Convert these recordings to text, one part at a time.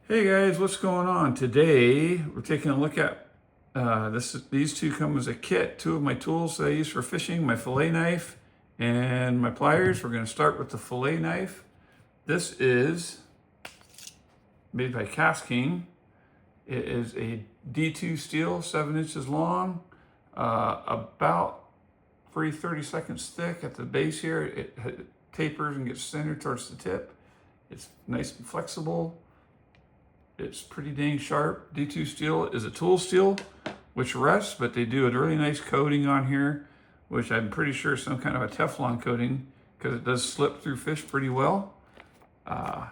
Hey guys, what's going on? Today we're taking a look at these two come as a kit. Two of my tools that I use for fishing, my fillet knife and my pliers. We're going to start with the fillet knife. This is made by Kastking. It is a D2 steel, 7 inches long, about 30 seconds thick at the base here. It tapers and gets centered towards the tip. It's nice and flexible. It's pretty dang sharp. D2 steel is a tool steel, which rusts, but they do a really nice coating on here, which I'm pretty sure is some kind of a Teflon coating because it does slip through fish pretty well. I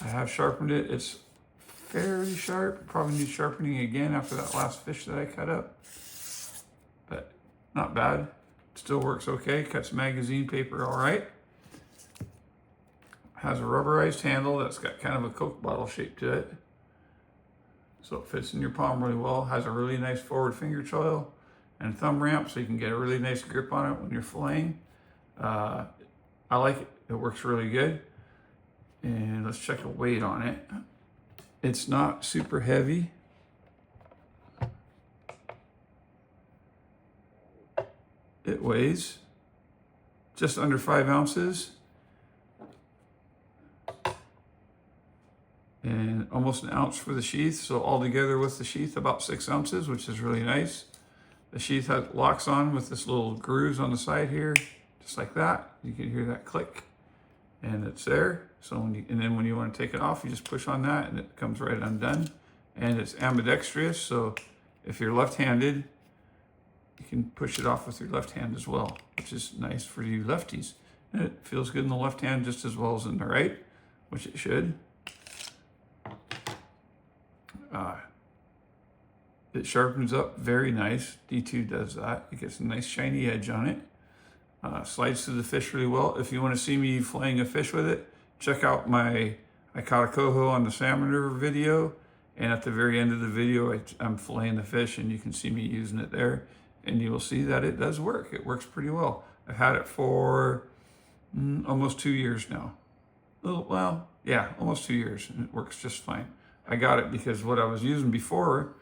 have sharpened it. It's fairly sharp. Probably need sharpening again after that last fish that I cut up, but not bad. Still works okay. Cuts magazine paper all right. Has a rubberized handle that's got kind of a Coke bottle shape to it. So it fits in your palm really well. Has a really nice forward finger choil and thumb ramp so you can get a really nice grip on it when you're filleting. I like it. It works really good. And let's check the weight on it. It's not super heavy. It weighs just under 5 ounces. And almost an ounce for the sheath. So altogether with the sheath, about 6 ounces, which is really nice. The sheath locks on with this little grooves on the side here, just like that. You can hear that click, and it's there. So and then when you want to take it off, you just push on that, and it comes right undone. And it's ambidextrous, so if you're left-handed, you can push it off with your left hand as well, which is nice for you lefties. And it feels good in the left hand just as well as in the right, which it should. It sharpens up very nice. D2 does that. It gets a nice shiny edge on it. Slides through the fish really well. If you want to see me filleting a fish with it, check out I caught a coho on the salmon river video. And at the very end of the video, I'm filleting the fish and you can see me using it there. And you will see that it does work. It works pretty well. I've had it for almost 2 years now. Well, yeah, almost 2 years. And it works just fine. I got it because what I was using before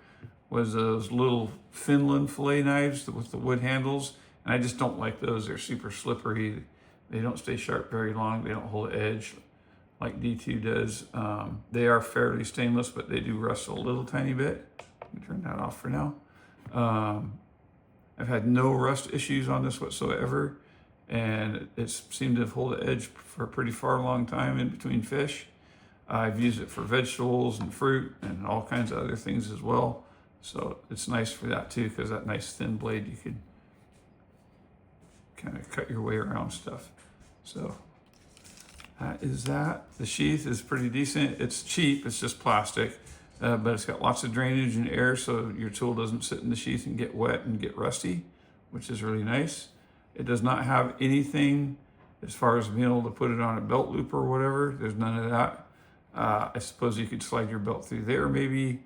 was those little Finland fillet knives with the wood handles. And I just don't like those. They're super slippery. They don't stay sharp very long. They don't hold edge like D2 does. They are fairly stainless, but they do rust a little tiny bit. Let me turn that off for now. I've had no rust issues on this whatsoever. And it's seemed to hold the edge for a pretty far long time in between fish. I've used it for vegetables and fruit and all kinds of other things as well. So it's nice for that too, because that nice thin blade, you could kind of cut your way around stuff. So that is that. The sheath is pretty decent. It's cheap, it's just plastic, but it's got lots of drainage and air so your tool doesn't sit in the sheath and get wet and get rusty, which is really nice. It does not have anything as far as being able to put it on a belt loop or whatever. There's none of that. I suppose you could slide your belt through there maybe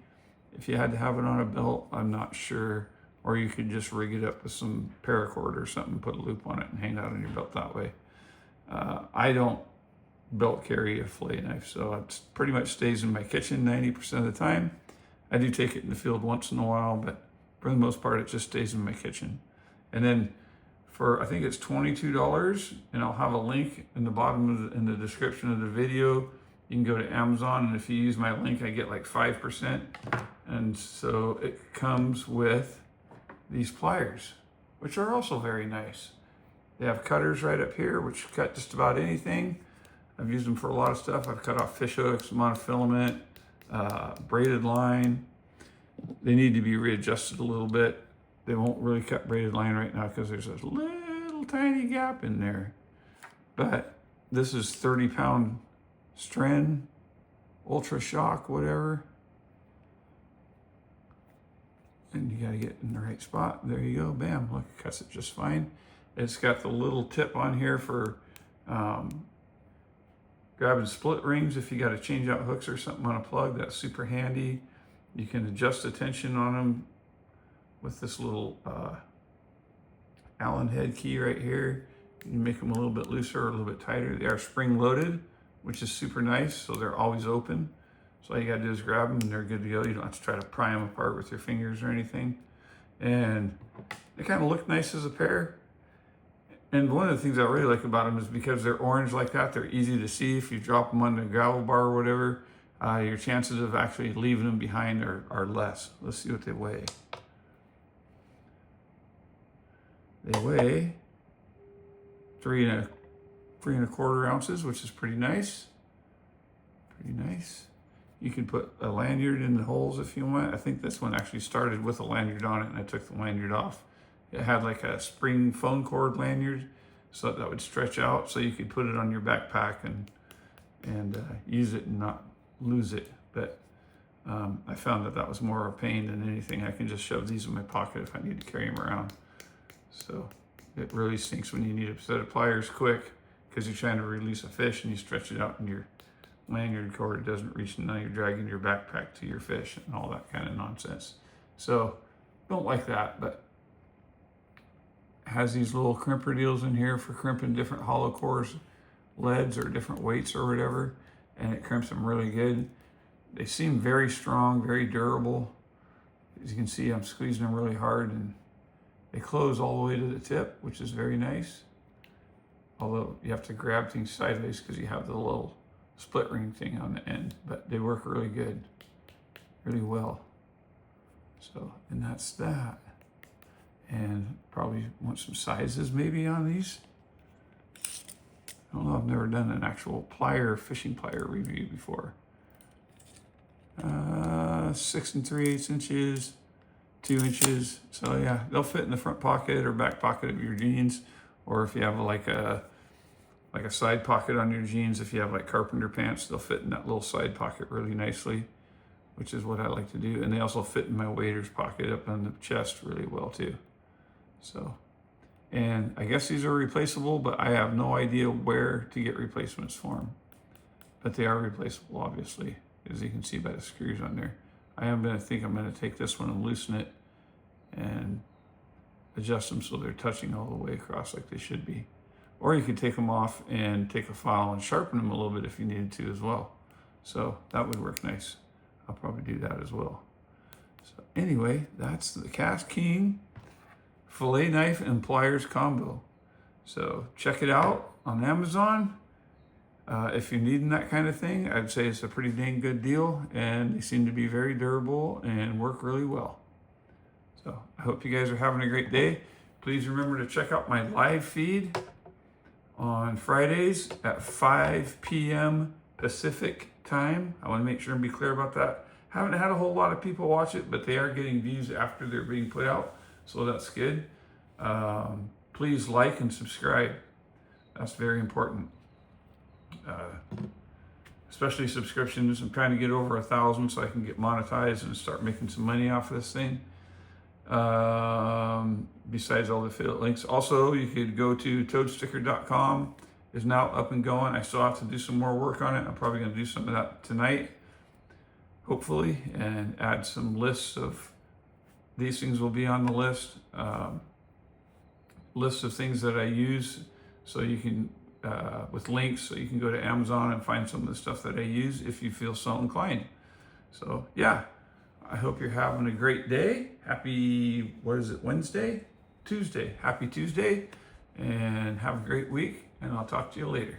if you had to have it on a belt. I'm not sure. Or you could just rig it up with some paracord or something, put a loop on it and hang it out on your belt that way. I don't belt carry a fillet knife, so it pretty much stays in my kitchen 90% of the time. I do take it in the field once in a while, but for the most part, it just stays in my kitchen. And then I think it's $22, and I'll have a link in the bottom in the description of the video. You can go to Amazon, and if you use my link, I get like 5%. And so it comes with these pliers, which are also very nice. They have cutters right up here, which cut just about anything. I've used them for a lot of stuff. I've cut off fish hooks, monofilament, braided line. They need to be readjusted a little bit. They won't really cut braided line right now because there's a little tiny gap in there. But this is 30-pound strand, ultra shock, whatever. And you gotta get in the right spot. There you go, bam, look, it cuts it just fine. It's got the little tip on here for grabbing split rings if you gotta change out hooks or something on a plug. That's super handy. You can adjust the tension on them with this little Allen head key right here. You can make them a little bit looser or a little bit tighter. They are spring loaded, which is super nice. So they're always open. So all you gotta do is grab them and they're good to go. You don't have to try to pry them apart with your fingers or anything. And they kind of look nice as a pair. And one of the things I really like about them is because they're orange like that, they're easy to see. If you drop them on the gravel bar or whatever, your chances of actually leaving them behind are less. Let's see what they weigh. They weigh 3.25 ounces, which is pretty nice. Pretty nice. You can put a lanyard in the holes if you want. I think this one actually started with a lanyard on it and I took the lanyard off. It had like a spring phone cord lanyard so that would stretch out so you could put it on your backpack and use it and not lose it. But I found that was more a pain than anything. I can just shove these in my pocket if I need to carry them around. So it really stinks when you need a set of pliers quick because you're trying to release a fish and you stretch it out and your lanyard cord doesn't reach and now you're dragging your backpack to your fish and all that kind of nonsense. So don't like that, but it has these little crimper deals in here for crimping different hollow cores, leads or different weights or whatever, and it crimps them really good. They seem very strong, very durable. As you can see, I'm squeezing them really hard and they close all the way to the tip, which is very nice. Although you have to grab things sideways because you have the little split ring thing on the end, but they work really good, really well. So, and that's that. And probably want some sizes maybe on these. I don't know, I've never done an actual fishing plier review before. 6 3/8 inches, 2 inches. So yeah, they'll fit in the front pocket or back pocket of your jeans, or if you have like a side pocket on your jeans, if you have like carpenter pants, they'll fit in that little side pocket really nicely, which is what I like to do. And they also fit in my waders pocket up on the chest really well too. So, and I guess these are replaceable, but I have no idea where to get replacements for them. But they are replaceable, obviously, as you can see by the screws on there. I'm going to take this one and loosen it and adjust them so they're touching all the way across like they should be. Or you could take them off and take a file and sharpen them a little bit if you needed to as well. So that would work nice. I'll probably do that as well. So anyway, that's the Kastking fillet knife and pliers combo. So check it out on Amazon. If you're needing that kind of thing, I'd say it's a pretty dang good deal, and they seem to be very durable and work really well. So I hope you guys are having a great day. Please remember to check out my live feed on Fridays at 5 p.m. Pacific time. I want to make sure and be clear about that. Haven't had a whole lot of people watch it, but they are getting views after they're being put out, so that's good. Please like and subscribe. That's very important. Especially subscriptions. I'm trying to get over 1,000 so I can get monetized and start making some money off of this thing. Besides all the affiliate links. Also, you could go to toadsticker.com. Is now up and going. I still have to do some more work on it. I'm probably going to do some of that tonight, hopefully, and add some lists of these things will be on the list. Lists of things that I use, so you can with links, so you can go to Amazon and find some of the stuff that I use if you feel so inclined. So yeah, I hope you're having a great day. Happy, what is it, Wednesday? Tuesday. Happy Tuesday, and have a great week, and I'll talk to you later.